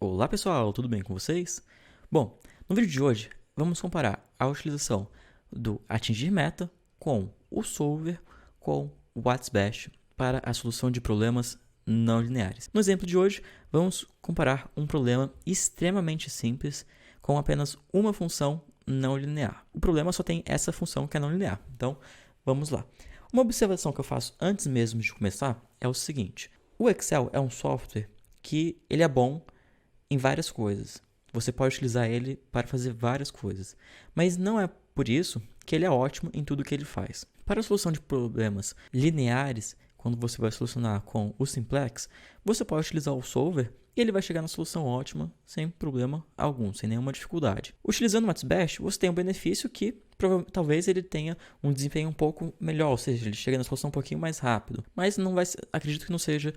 Olá pessoal, tudo bem com vocês? Bom, no vídeo de hoje vamos comparar a utilização do atingir meta com o solver com o WhatsBash para a solução de problemas não lineares. No exemplo de hoje, vamos comparar um problema extremamente simples com apenas uma função não linear. O problema só tem essa função que é não linear, então vamos lá. Uma observação que eu faço antes mesmo de começar é o seguinte: o Excel é um software que ele é bom em várias coisas. Você pode utilizar ele para fazer várias coisas, mas não é por isso que ele é ótimo em tudo que ele faz. Para a solução de problemas lineares, quando você vai solucionar com o simplex, você pode utilizar o solver e ele vai chegar na solução ótima sem problema algum, sem nenhuma dificuldade. Utilizando o WhatsBash, você tem um benefício que talvez ele tenha um desempenho um pouco melhor, ou seja, ele chega na solução um pouquinho mais rápido, mas não vai, acredito que não seja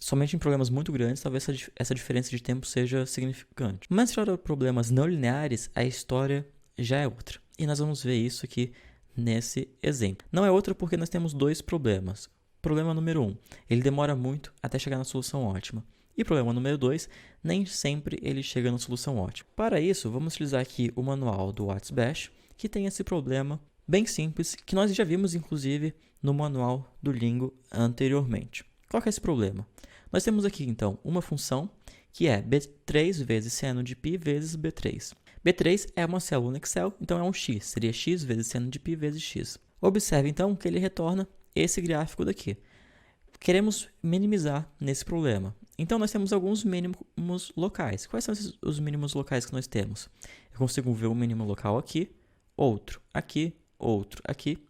somente em problemas muito grandes, talvez essa diferença de tempo seja significante. Mas para problemas não lineares, a história já é outra. E nós vamos ver isso aqui nesse exemplo. Não é outra porque nós temos dois problemas. Problema número 1, ele demora muito até chegar na solução ótima. E problema número 2, nem sempre ele chega na solução ótima. Para isso, vamos utilizar aqui o manual do WhatsBash, que tem esse problema bem simples, que nós já vimos inclusive no manual do Lingo anteriormente. Qual que é esse problema? Nós temos aqui, então, uma função que é B3 vezes seno de π vezes B3. B3 é uma célula no Excel, então é um x, seria x vezes seno de π vezes x. Observe, então, que ele retorna esse gráfico daqui. Queremos minimizar nesse problema. Então, nós temos alguns mínimos locais. Quais são os mínimos locais que nós temos? Eu consigo ver o mínimo local aqui, outro aqui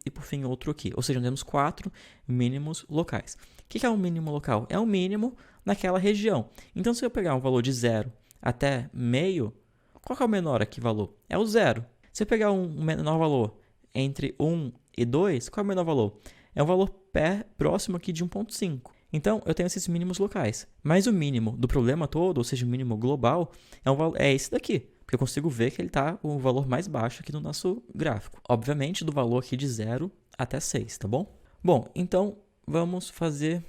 e, por fim, outro aqui. Ou seja, nós temos 4 mínimos locais. O que é um mínimo local? É um mínimo naquela região. Então, se eu pegar um valor de 0 até meio, qual é o menor aqui valor? É o 0. Se eu pegar um menor valor entre 1 e 2, qual é o menor valor? É um valor próximo aqui de 1,5. Então, eu tenho esses mínimos locais. Mas o mínimo do problema todo, ou seja, o mínimo global, é esse daqui. Porque eu consigo ver que ele está o valor mais baixo aqui no nosso gráfico. Obviamente, do valor aqui de 0 até 6, tá bom? Bom, então, vamos fazer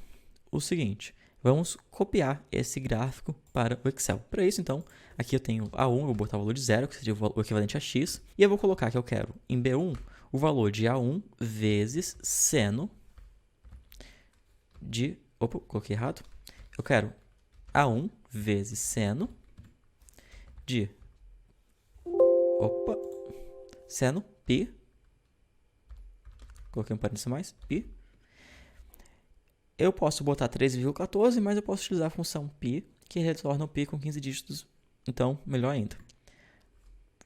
o seguinte. Vamos copiar esse gráfico para o Excel. Para isso, então, aqui eu tenho A1, eu vou botar o valor de 0, que seria o equivalente a x. E eu vou colocar que eu quero, em B1, o valor de A1 vezes seno de... Opa, coloquei errado. Eu quero A1 vezes seno de... Opa! Seno, π. Coloquei um parênteses mais, π. Eu posso botar 13,14, mas eu posso utilizar a função π, que retorna o π com 15 dígitos. Então, melhor ainda.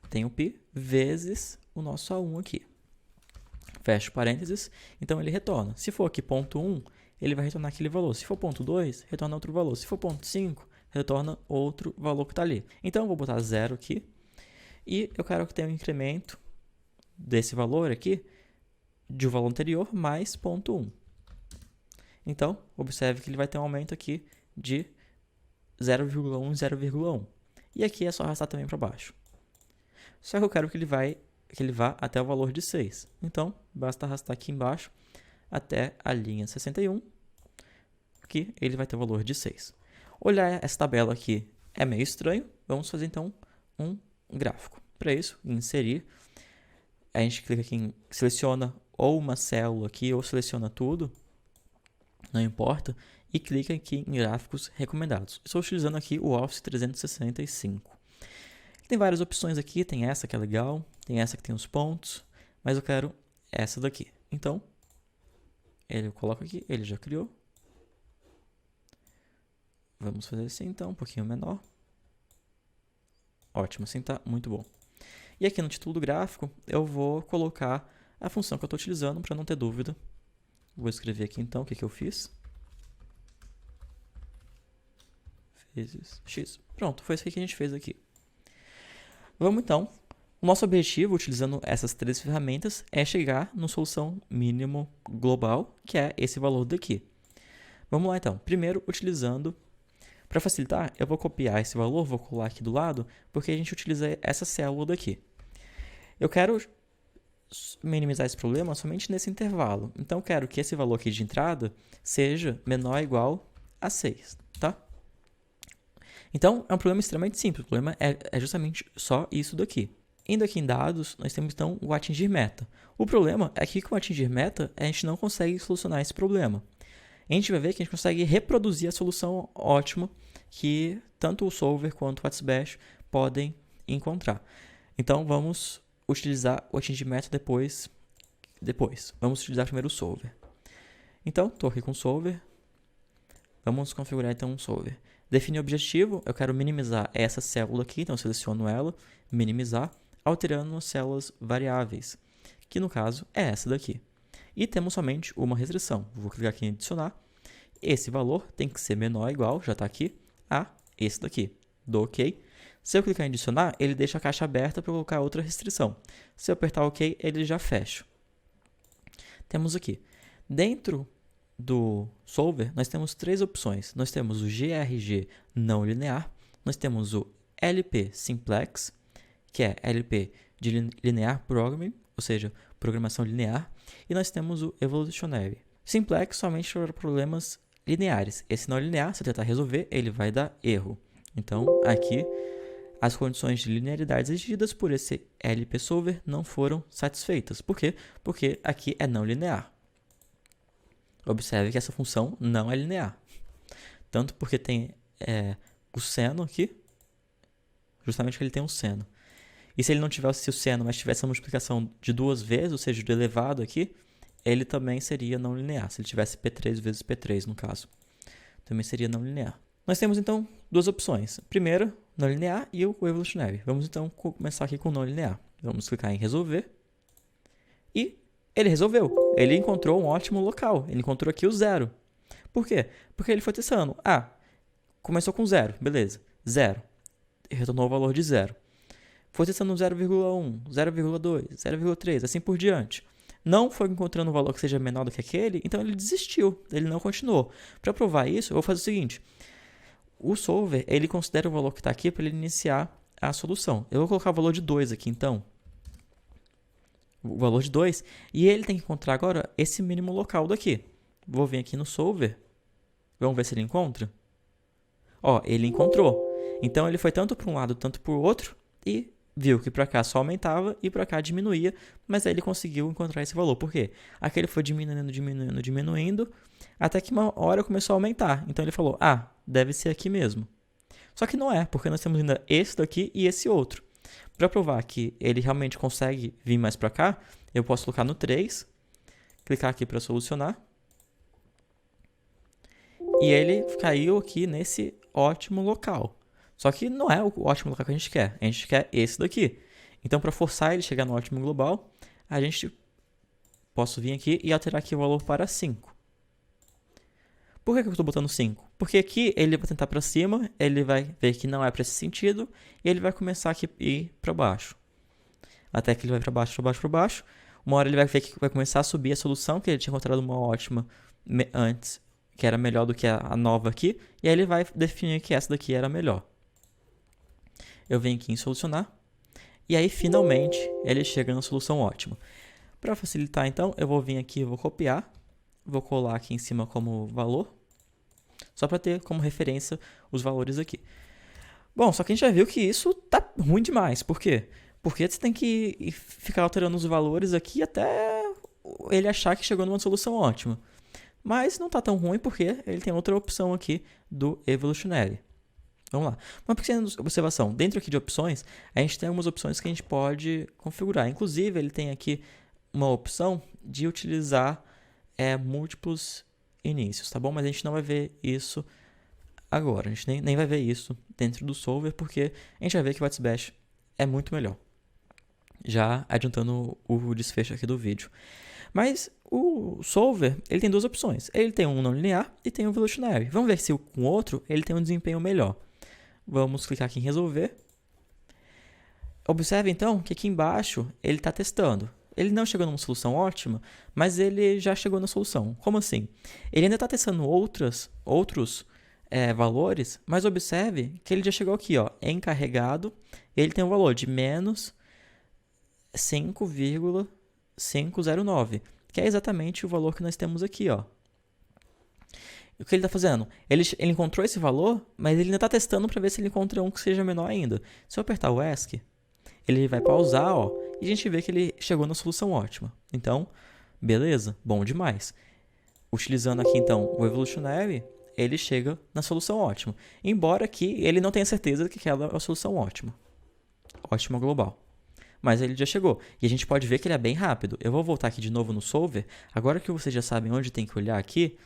Tenho π vezes o nosso A1 aqui. Fecho parênteses, então ele retorna. Se for aqui ponto 1, ele vai retornar aquele valor. Se for ponto 2, retorna outro valor. Se for ponto 5, retorna outro valor que está ali. Então, eu vou botar 0 aqui. E eu quero que tenha um incremento desse valor aqui, de um valor anterior, mais ponto 1. Então, observe que ele vai ter um aumento aqui de 0,1 e 0,1. E aqui é só arrastar também para baixo. Só que eu quero que ele vá até o valor de 6. Então, basta arrastar aqui embaixo até a linha 61, que ele vai ter o valor de 6. Olhar essa tabela aqui é meio estranho. Vamos fazer, então, um gráfico. Para isso, inserir, a gente clica aqui em seleciona ou uma célula aqui, ou seleciona tudo, não importa, e clica aqui em gráficos recomendados. Estou utilizando aqui o Office 365. Tem várias opções aqui, tem essa que é legal, tem essa que tem os pontos, mas eu quero essa daqui. Então, eu coloco aqui, ele já criou. Vamos fazer assim então, um pouquinho menor. Ótimo, assim tá muito bom. E aqui no título do gráfico, eu vou colocar a função que eu estou utilizando para não ter dúvida. Vou escrever aqui então o que eu fiz. Vezes x. Pronto, foi isso que a gente fez aqui. Vamos então. O nosso objetivo, utilizando essas 3 ferramentas, é chegar na solução mínimo global, que é esse valor daqui. Vamos lá então. Primeiro, utilizando... Para facilitar, eu vou copiar esse valor, vou colar aqui do lado, porque a gente utiliza essa célula daqui. Eu quero minimizar esse problema somente nesse intervalo. Então, eu quero que esse valor aqui de entrada seja menor ou igual a 6, tá? Então, é um problema extremamente simples. O problema é justamente só isso daqui. Indo aqui em dados, nós temos então o atingir meta. O problema é que com o atingir meta, a gente não consegue solucionar esse problema. A gente vai ver que a gente consegue reproduzir a solução ótima que tanto o solver quanto o WhatsBash podem encontrar. Então, vamos utilizar o atingir meta depois. Vamos utilizar primeiro o solver. Então, estou aqui com o solver. Vamos configurar então um solver. Definir o objetivo, eu quero minimizar essa célula aqui, então eu seleciono ela, minimizar, alterando as células variáveis, que no caso é essa daqui. E temos somente uma restrição. Vou clicar aqui em adicionar. Esse valor tem que ser menor ou igual, já está aqui, a esse daqui. Dou OK. Se eu clicar em adicionar, ele deixa a caixa aberta para colocar outra restrição. Se eu apertar OK, ele já fecha. Temos aqui. Dentro do solver, nós temos três opções. Nós temos o GRG não linear, nós temos o LP Simplex, que é LP de Linear Programming, ou seja, programação linear, e nós temos o Evolutionary. Simplex somente para problemas lineares. Esse não linear, se eu tentar resolver, ele vai dar erro. Então, aqui, as condições de linearidade exigidas por esse LP Solver não foram satisfeitas. Por quê? Porque aqui é não linear. Observe que essa função não é linear. Tanto porque tem o seno aqui, justamente porque ele tem um seno. E se ele não tivesse o seno, mas tivesse a multiplicação de duas vezes, ou seja, do elevado aqui, ele também seria não linear. Se ele tivesse P3 vezes P3, no caso, também seria não linear. Nós temos, então, duas opções. Primeiro, não linear e o evolutionary. Vamos, então, começar aqui com não linear. Vamos clicar em resolver. E ele resolveu. Ele encontrou um ótimo local. Ele encontrou aqui o zero. Por quê? Porque ele foi testando. Começou com zero. Beleza. Zero. Retornou o valor de zero. Foi testando 0,1, 0,2, 0,3, assim por diante. Não foi encontrando um valor que seja menor do que aquele, então ele desistiu. Ele não continuou. Para provar isso, eu vou fazer o seguinte. O solver, ele considera o valor que está aqui para ele iniciar a solução. Eu vou colocar o valor de 2 aqui, então. O valor de 2. E ele tem que encontrar agora esse mínimo local daqui. Vou vir aqui no solver. Vamos ver se ele encontra. Ele encontrou. Então, ele foi tanto para um lado, tanto para o outro. E viu que para cá só aumentava e para cá diminuía. Mas aí ele conseguiu encontrar esse valor. Por quê? Aqui ele foi diminuindo. Até que uma hora começou a aumentar. Então, ele falou, deve ser aqui mesmo. Só que não é, porque nós temos ainda esse daqui e esse outro. Para provar que ele realmente consegue vir mais para cá, eu posso colocar no 3, clicar aqui para solucionar. E ele caiu aqui nesse ótimo local. Só que não é o ótimo local que a gente quer. A gente quer esse daqui. Então, para forçar ele a chegar no ótimo global, posso vir aqui e alterar aqui o valor para 5. Por que eu estou botando 5? Porque aqui ele vai tentar para cima, ele vai ver que não é para esse sentido, e ele vai começar aqui a ir para baixo. Até que ele vai para baixo, para baixo, para baixo. Uma hora ele vai ver que vai começar a subir a solução, que ele tinha encontrado uma ótima antes, que era melhor do que a nova aqui, e aí ele vai definir que essa daqui era melhor. Eu venho aqui em solucionar, e aí finalmente ele chega na solução ótima. Para facilitar então, eu vou vir aqui e vou copiar, vou colar aqui em cima como valor, só para ter como referência os valores aqui. Bom, só que a gente já viu que isso tá ruim demais. Por quê? Porque você tem que ficar alterando os valores aqui até ele achar que chegou numa solução ótima. Mas não tá tão ruim porque ele tem outra opção aqui do Evolutionary. Vamos lá. Uma pequena observação. Dentro aqui de opções, a gente tem algumas opções que a gente pode configurar. Inclusive, ele tem aqui uma opção de utilizar múltiplos inícios, tá bom? Mas a gente não vai ver isso agora. A gente nem vai ver isso dentro do solver, porque a gente vai ver que o WhatsBash é muito melhor. Já adiantando o desfecho aqui do vídeo. Mas o solver, ele tem duas opções. Ele tem um não linear e tem um evolutionary. Vamos ver se com o outro ele tem um desempenho melhor. Vamos clicar aqui em resolver. Observe então que aqui embaixo ele está testando. Ele não chegou numa solução ótima, mas ele já chegou na solução. Como assim? Ele ainda está testando outros valores, mas observe que ele já chegou aqui, encarregado. Ele tem um valor de menos 5,509, que é exatamente o valor que nós temos aqui. O que ele está fazendo? Ele encontrou esse valor, mas ele ainda está testando para ver se ele encontra um que seja menor ainda. Se eu apertar o ESC, ele vai pausar, ó, e a gente vê que ele chegou na solução ótima. Então, beleza, bom demais. Utilizando aqui, então, o Evolutionary, ele chega na solução ótima. Embora aqui ele não tenha certeza de que aquela é a solução ótima. Ótima global. Mas ele já chegou. E a gente pode ver que ele é bem rápido. Eu vou voltar aqui de novo no Solver. Agora que vocês já sabem onde tem que olhar aqui,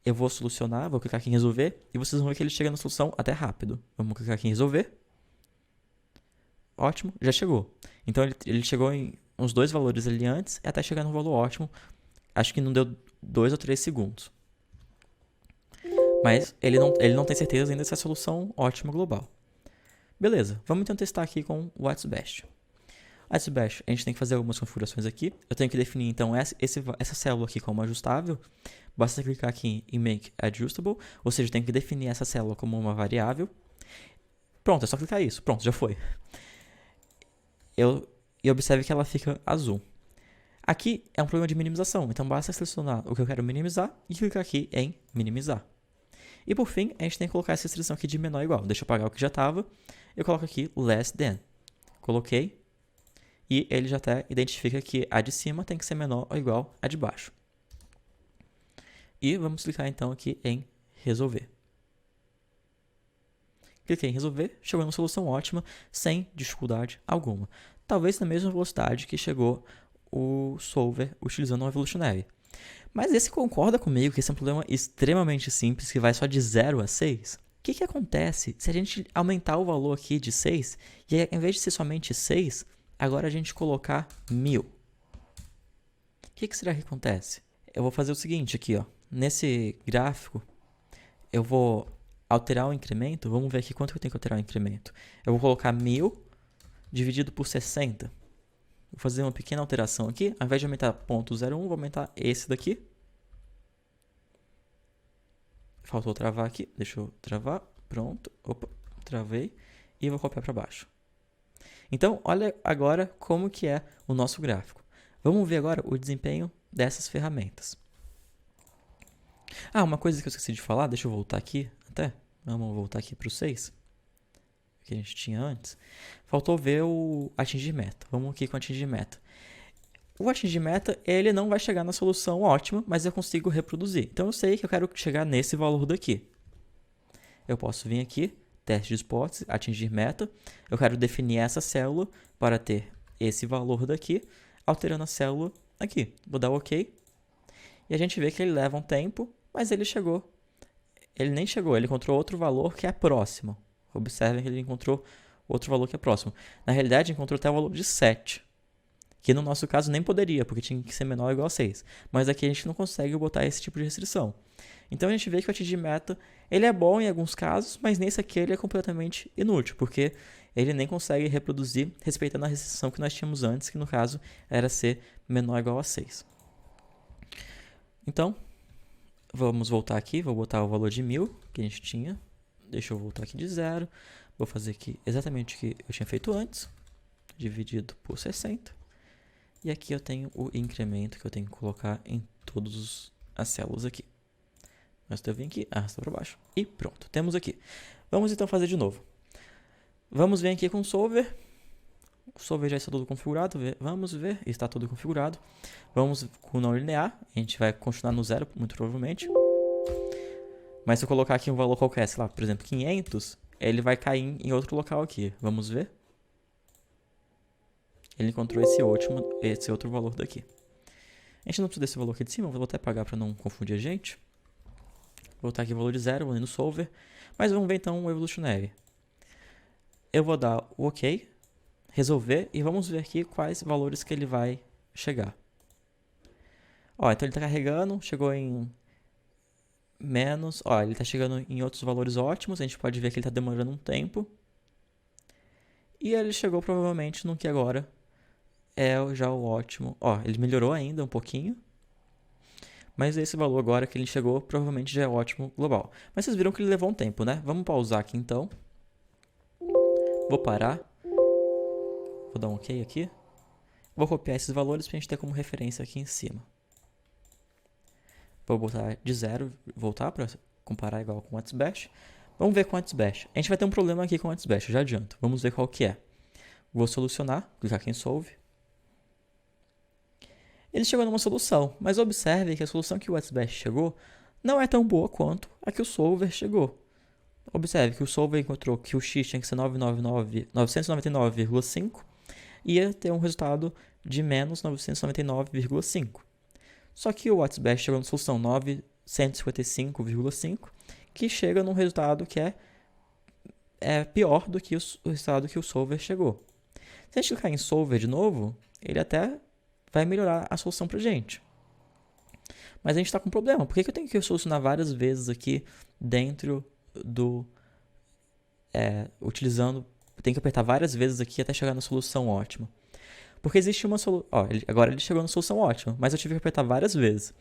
eu vou solucionar, vou clicar aqui em resolver, e vocês vão ver que ele chega na solução até rápido. Vamos clicar aqui em resolver. Ótimo, já chegou. Então ele chegou em uns 2 valores ali antes, até chegar no valor ótimo. Acho que não deu 2 ou 3 segundos. Mas ele não tem certeza ainda se é a solução ótima global. Beleza, vamos então testar aqui com o WhatsBash. WhatsBash, a gente tem que fazer algumas configurações aqui. Eu tenho que definir então essa célula aqui como ajustável. Basta clicar aqui em Make Adjustable, ou seja, eu tenho que definir essa célula como uma variável. Pronto, é só clicar isso. Pronto, já foi. E observe que ela fica azul. Aqui é um problema de minimização, então basta selecionar o que eu quero minimizar e clicar aqui em minimizar. E por fim, a gente tem que colocar essa restrição aqui de menor ou igual. Deixa eu apagar o que já estava. Eu coloco aqui less than. Coloquei. E ele já até identifica que a de cima tem que ser menor ou igual a de baixo. E vamos clicar então aqui em resolver. Cliquei em resolver, chegou numa solução ótima, sem dificuldade alguma. Talvez na mesma velocidade que chegou o Solver utilizando o Evolutionary. Mas esse concorda comigo que esse é um problema extremamente simples, que vai só de 0 a 6? O que acontece se a gente aumentar o valor aqui de 6, e aí, em vez de ser somente 6, agora a gente colocar 1000? O que será que acontece? Eu vou fazer o seguinte aqui, ó. Nesse gráfico, eu vou alterar o incremento. Vamos ver aqui quanto eu tenho que alterar o incremento. Eu vou colocar 1000 dividido por 60. Vou fazer uma pequena alteração aqui. Ao invés de aumentar 0.01, vou aumentar esse daqui. Faltou travar aqui. Deixa eu travar. Pronto. Opa, travei. E vou copiar para baixo. Então, olha agora como que é o nosso gráfico. Vamos ver agora o desempenho dessas ferramentas. Ah, uma coisa que eu esqueci de falar. Deixa eu voltar aqui até. Vamos voltar aqui para o 6. Que a gente tinha antes. Faltou ver o atingir meta. Vamos aqui com atingir meta. O atingir meta, ele não vai chegar na solução ótima, mas eu consigo reproduzir. Então eu sei que eu quero chegar nesse valor daqui. Eu posso vir aqui, teste de hipótese, atingir meta. Eu quero definir essa célula para ter esse valor daqui, alterando a célula aqui. Vou dar OK. E a gente vê que ele leva um tempo, mas ele chegou. Ele nem chegou, ele encontrou outro valor que é próximo. Observem que ele encontrou outro valor que é próximo. Na realidade, encontrou até o valor de 7. Que no nosso caso nem poderia, porque tinha que ser menor ou igual a 6. Mas aqui a gente não consegue botar esse tipo de restrição. Então a gente vê que o atingir meta, ele é bom em alguns casos, mas nesse aqui ele é completamente inútil, porque ele nem consegue reproduzir respeitando a restrição que nós tínhamos antes, que no caso era ser menor ou igual a 6. Então, vamos voltar aqui, vou botar o valor de 1000 que a gente tinha. Deixa eu voltar aqui de 0. Vou fazer aqui exatamente o que eu tinha feito antes. Dividido por 60. E aqui eu tenho o incremento que eu tenho que colocar em todas as células aqui. Mas eu vim aqui, arrasta para baixo. E pronto, temos aqui. Vamos então fazer de novo. Vamos vir aqui com o Solver. O Solver já está tudo configurado. Vamos ver, está tudo configurado. Vamos com o não linear. A gente vai continuar no 0, muito provavelmente. Mas se eu colocar aqui um valor qualquer, sei lá, por exemplo, 500, ele vai cair em outro local aqui. Vamos ver. Ele encontrou esse outro valor daqui. A gente não precisa desse valor aqui de cima, vou até apagar para não confundir a gente. Vou botar aqui o valor de 0, vou ir no Solver. Mas vamos ver então o Evolutionary. Eu vou dar o OK, resolver, e vamos ver aqui quais valores que ele vai chegar. Ó, então ele está carregando, chegou em menos, ó, ele está chegando em outros valores ótimos, a gente pode ver que ele está demorando um tempo. E ele chegou provavelmente no que agora é já o ótimo. Ó, ele melhorou ainda um pouquinho. Mas esse valor agora que ele chegou provavelmente já é ótimo global. Mas vocês viram que ele levou um tempo, né? Vamos pausar aqui então. Vou parar. Vou dar um OK aqui. Vou copiar esses valores para a gente ter como referência aqui em cima. Vou botar de 0, voltar para comparar igual com o WhatsBash. Vamos ver com o WhatsBash. A gente vai ter um problema aqui com o WhatsBash, já adianto. Vamos ver qual que é. Vou solucionar, clicar aqui em Solve. Ele chegou numa solução, mas observe que a solução que o WhatsBash chegou não é tão boa quanto a que o Solver chegou. Observe que o Solver encontrou que o X tinha que ser 999,5 e ia ter um resultado de menos 999,5. Só que o WhatsBash chegou na solução 955,5, que chega num resultado que é pior do que o resultado que o Solver chegou. Se a gente clicar em Solver de novo, ele até vai melhorar a solução pra gente. Mas a gente está com um problema. Por que eu tenho que solucionar várias vezes aqui dentro do... utilizando... Tem que apertar várias vezes aqui até chegar na solução ótima. Porque existe uma solução... Agora ele chegou na solução ótima, mas eu tive que apertar várias vezes.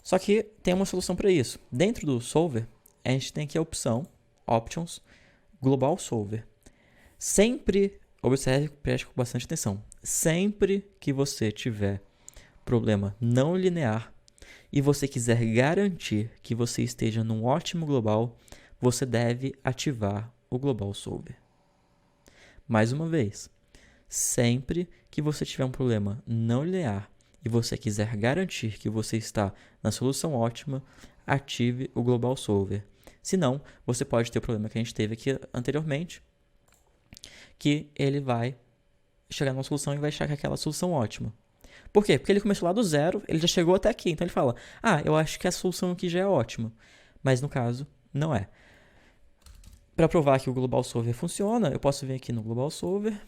Só que tem uma solução para isso. Dentro do Solver, a gente tem aqui a opção Options, Global Solver. Sempre, observe, preste com bastante atenção. Sempre que você tiver problema não linear e você quiser garantir que você esteja num ótimo global, você deve ativar o Global Solver. Mais uma vez, sempre que você tiver um problema não linear e você quiser garantir que você está na solução ótima, ative o Global Solver. Senão, você pode ter o problema que a gente teve aqui anteriormente, que ele vai chegar numa solução e vai achar que é aquela solução ótima. Por quê? Porque ele começou lá do zero, ele já chegou até aqui. Então ele fala, eu acho que a solução aqui já é ótima. Mas no caso, não é. Para provar que o Global Solver funciona, eu posso vir aqui no Global Solver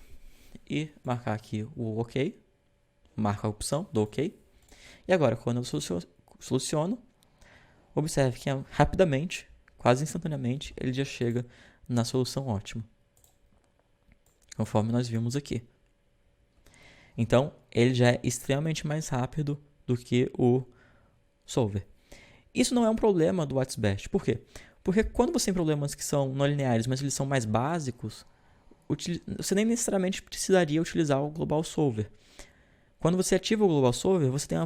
e marcar aqui o OK. Marca a opção do OK. E agora, quando eu soluciono, observe que rapidamente, quase instantaneamente, ele já chega na solução ótima. Conforme nós vimos aqui. Então, ele já é extremamente mais rápido do que o Solver. Isso não é um problema do WhatsBash. Por quê? Porque quando você tem problemas que são não lineares, mas eles são mais básicos, você nem necessariamente precisaria utilizar o Global Solver. Quando você ativa o Global Solver, você tem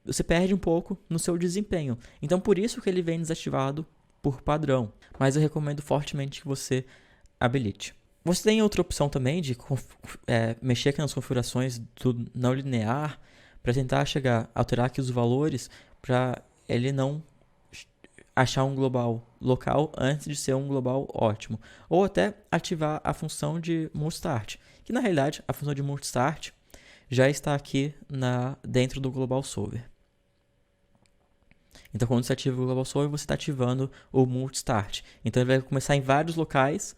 você perde um pouco no seu desempenho. Então, por isso que ele vem desativado por padrão. Mas eu recomendo fortemente que você habilite. Você tem outra opção também de mexer aqui nas configurações do não linear para tentar alterar aqui os valores para ele não achar um global local antes de ser um global ótimo. Ou até ativar a função de multistart, que na realidade a função de multistart já está aqui dentro do Global Solver. Então quando você ativa o Global Solver, você está ativando o multistart. Então ele vai começar em vários locais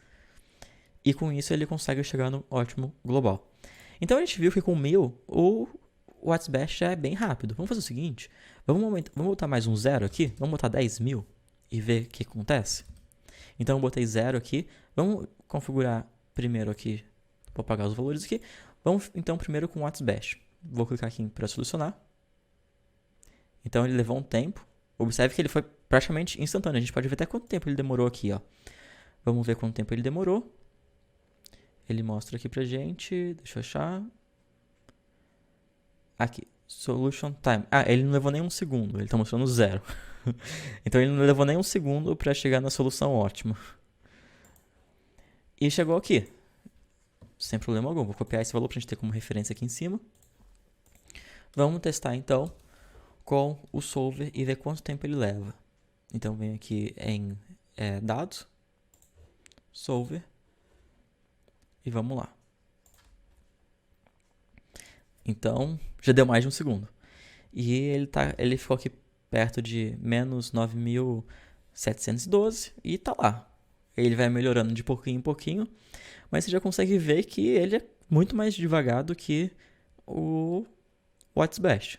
e com isso ele consegue chegar no ótimo global. Então a gente viu que com 1000 o WhatsBash já é bem rápido. Vamos fazer o seguinte, vamos botar mais um 0 aqui, vamos botar 10.000 e ver o que acontece. Então eu botei 0 aqui, vamos configurar primeiro aqui, vou apagar os valores aqui. Vamos então primeiro com o WhatsBash. Vou clicar aqui para solucionar. Então ele levou um tempo. Observe que ele foi praticamente instantâneo. A gente pode ver até quanto tempo ele demorou aqui, ó. Vamos ver quanto tempo ele demorou. Ele mostra aqui pra gente. Deixa eu achar. Aqui. Solution time. Ele não levou nem um segundo. Ele tá mostrando 0. Então ele não levou nem um segundo para chegar na solução ótima. E chegou aqui. Sem problema algum. Vou copiar esse valor pra gente ter como referência aqui em cima. Vamos testar então com o Solver e ver quanto tempo ele leva. Então venho aqui em dados, Solver e vamos lá. Então já deu mais de um segundo. E ele ficou aqui perto de menos 9.712 e tá lá. Ele vai melhorando de pouquinho em pouquinho, mas você já consegue ver que ele é muito mais devagar do que o WhatsBash.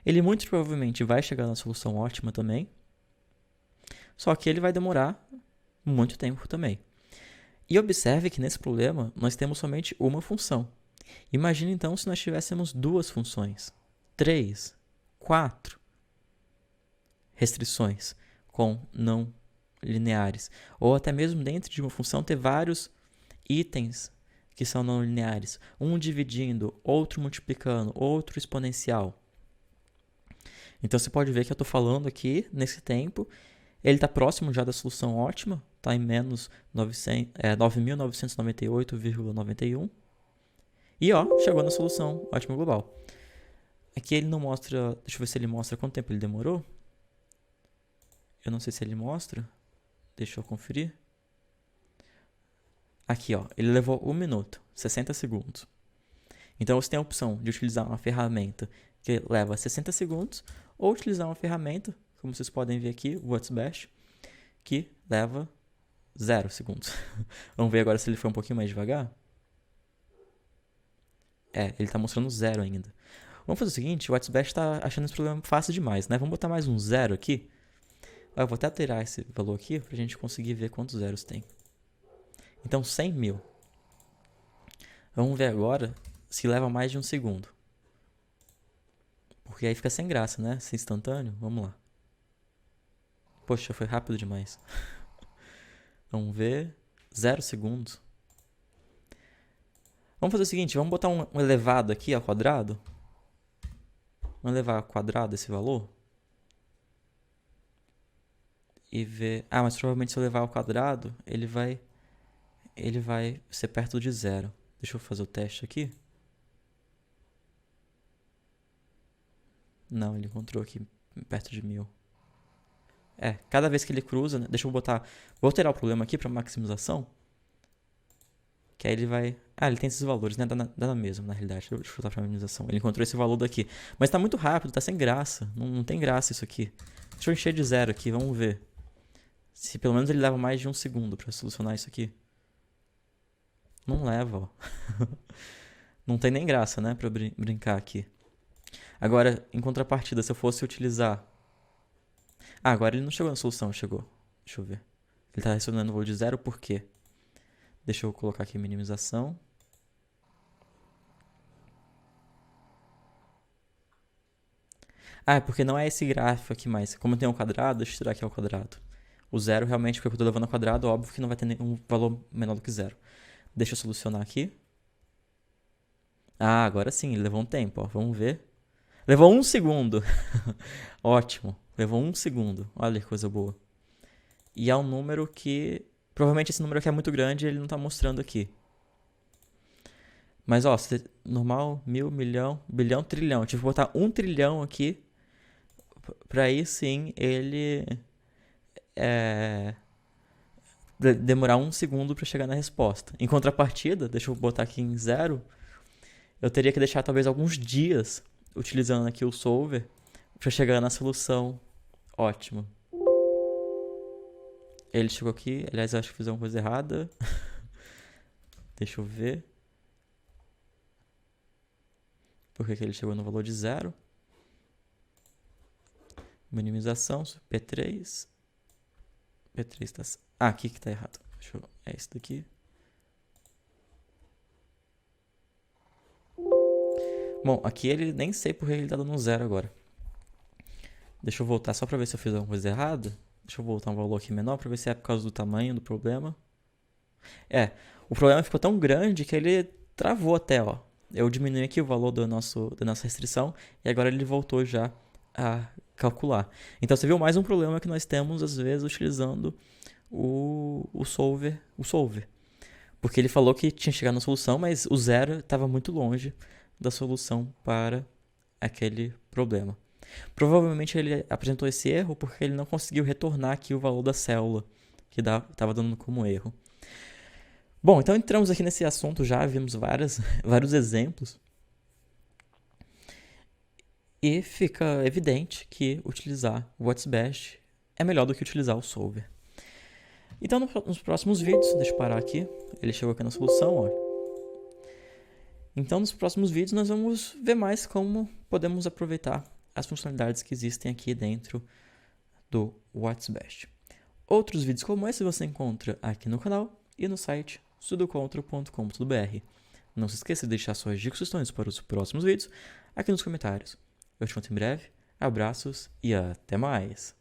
Ele muito provavelmente vai chegar na solução ótima também, só que ele vai demorar muito tempo também. E observe que nesse problema nós temos somente uma função. Imagine então se nós tivéssemos 2 funções, 3, 4 restrições com não lineares, ou até mesmo dentro de uma função ter vários itens que são não lineares, um dividindo, outro multiplicando, outro exponencial. Então você pode ver que eu estou falando aqui, nesse tempo, ele está próximo já da solução ótima, está em menos 9.998,91. E ó, chegou na solução ótima global. Aqui ele não mostra, deixa eu ver se ele mostra quanto tempo ele demorou. Eu não sei se ele mostra, deixa eu conferir. Aqui ó, ele levou 1 minuto, 60 segundos. Então você tem a opção de utilizar uma ferramenta que leva 60 segundos ou utilizar uma ferramenta, como vocês podem ver aqui, o WhatsBash, que leva 0 segundos. Vamos ver agora se ele foi um pouquinho mais devagar. Ele está mostrando 0 ainda. Vamos fazer o seguinte, o WhatsBash está achando esse problema fácil demais, né? Vamos botar mais um 0 aqui. Eu vou até alterar esse valor aqui para a gente conseguir ver quantos zeros tem. Então, 100 mil. Vamos ver agora se leva mais de 1 segundo. Porque aí fica sem graça, né? Se instantâneo. Vamos lá. Poxa, foi rápido demais. Vamos ver. 0 segundos. Vamos fazer o seguinte, vamos botar um elevado aqui ao quadrado. Vamos elevar ao quadrado esse valor. E ver... Ah, mas provavelmente se eu levar ao quadrado, ele vai ser perto de 0. Deixa eu fazer o teste aqui. Não, ele encontrou aqui perto de 1000. Cada vez que ele cruza, né? Deixa eu botar... Vou alterar o problema aqui para maximização. Que aí ele vai... ele tem esses valores, né? Dá na mesma, na realidade. Deixa eu botar para minimização. Ele encontrou esse valor daqui. Mas tá muito rápido, tá sem graça. Não tem graça isso aqui. Deixa eu encher de 0 aqui, vamos ver. Se pelo menos ele leva mais de 1 segundo para solucionar isso aqui. Não leva, ó. Não tem nem graça, né? Pra brincar aqui. Agora, em contrapartida, se eu fosse utilizar... agora ele não chegou na solução, chegou. Deixa eu ver. Ele tá respondendo o valor de 0 por quê? Deixa eu colocar aqui minimização. É porque não é esse gráfico aqui mais. Como tem um quadrado, deixa eu tirar aqui ao quadrado. O 0 realmente, porque eu estou levando ao quadrado, óbvio que não vai ter nenhum valor menor do que 0. Deixa eu solucionar aqui. Agora sim, ele levou um tempo, ó. Vamos ver. Levou 1 segundo. Ótimo. Levou 1 segundo. Olha que coisa boa. E é um número que... provavelmente esse número aqui é muito grande e ele não está mostrando aqui. Mas, ó, normal, 1000, milhão, bilhão, trilhão. Eu tive que botar 1 trilhão aqui. Pra aí sim ele... demorar 1 segundo para chegar na resposta. Em contrapartida, deixa eu botar aqui em 0, eu teria que deixar talvez alguns dias utilizando aqui o solver para chegar na solução ótima. Ele chegou aqui, aliás, eu acho que fiz alguma coisa errada. Deixa eu ver. Por que ele chegou no valor de 0? Minimização, P3. P3 tá... aqui que tá errado. É esse daqui. Bom, aqui ele nem sei porque ele tá dando 0 agora. Deixa eu voltar só pra ver se eu fiz alguma coisa errada. Deixa eu voltar um valor aqui menor pra ver se é por causa do tamanho do problema. O problema ficou tão grande que ele travou até, ó. Eu diminui aqui o valor da nossa restrição e agora ele voltou já a calcular. Então você viu mais um problema que nós temos às vezes utilizando o solver. Porque ele falou que tinha chegado na solução, mas o 0 estava muito longe da solução para aquele problema. Provavelmente ele apresentou esse erro porque ele não conseguiu retornar aqui o valor da célula que estava dando como erro. Bom, então entramos aqui nesse assunto já, vimos vários exemplos. E fica evidente que utilizar o WhatsBash é melhor do que utilizar o solver. Então, nos próximos vídeos, deixa eu parar aqui, ele chegou aqui na solução, ó. Então, nos próximos vídeos, nós vamos ver mais como podemos aproveitar as funcionalidades que existem aqui dentro do WhatsBash. Outros vídeos como esse você encontra aqui no canal e no site sudocontro.com.br. Não se esqueça de deixar suas dicas e sugestões para os próximos vídeos aqui nos comentários. Eu te conto em breve, abraços e até mais!